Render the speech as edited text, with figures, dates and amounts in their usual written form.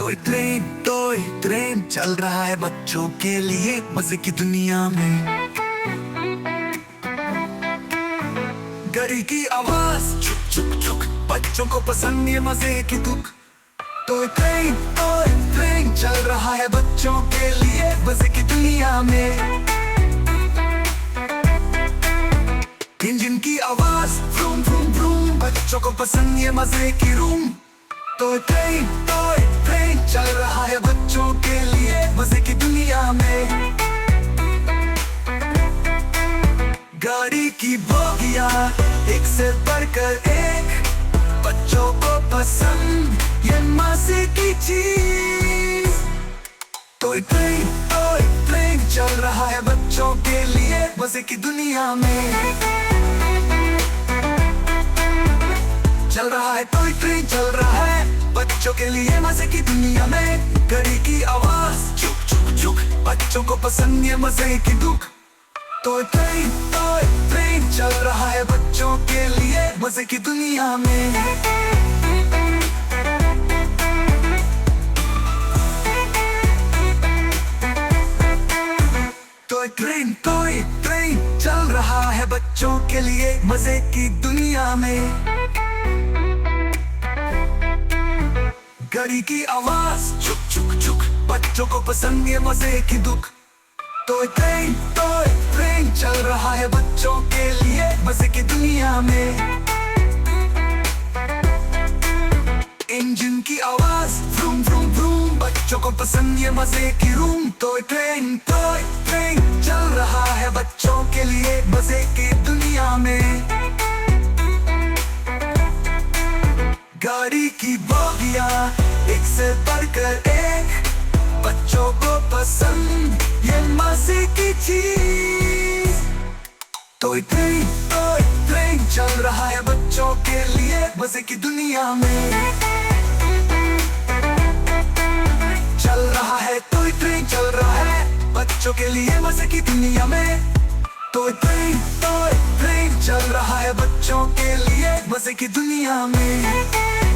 Toy train चल रहा है बच्चों के लिए मजे की दुनिया में। गाड़ी की आवाज चुक चुक चुक, बच्चों को पसंद ये मजे की दुख। टॉय ट्रेन चल रहा है बच्चों के लिए मजे की दुनिया में। इंजन की आवाज व्रूम व्रूम व्रूम, बच्चों को पसंद ये मजे की रूम। टॉय ट्रेन चल रहा है बच्चों के लिए मजे की दुनिया में। गाड़ी की बोगियां एक से बढ़कर एक, बच्चों को पसंद ये मजे की चीज। टॉय ट्रेन चल रहा है बच्चों के लिए मजे की दुनिया में। चल रहा है टॉय ट्रेन चल रहा है बच्चों के लिए मजे की दुनिया में। गाड़ी की आवाज चुक चुक चुक, बच्चों को पसंद ये मजे की दुख। टॉय ट्रेन चल रहा है बच्चों के लिए मजे की दुनिया में। टॉय ट्रेन चल रहा है बच्चों के लिए मजे की दुनिया में। गाड़ी की आवाज चुक चुक चुक, बच्चों को पसंद ये मजे की दुख। टॉय ट्रेन चल रहा है बच्चों के लिए मजे की दुनिया में। इंजन की आवाज व्रूम व्रूम व्रूम, बच्चों को पसंद ये मजे की रूम। टॉय ट्रेन चल रहा है बच्चों के लिए मजे की दुनिया में। गाड़ी की बोगियां एक से बढ़कर एक, बच्चों को पसंद ये मजे की चीज। टॉय ट्रेन चल रहा है बच्चों के लिए मजे की दुनिया में। चल रहा है टॉय ट्रेन चल रहा है बच्चों के लिए मजे की दुनिया में। टॉय ट्रेन चल रहा है बच्चों के लिए मजे की दुनिया में।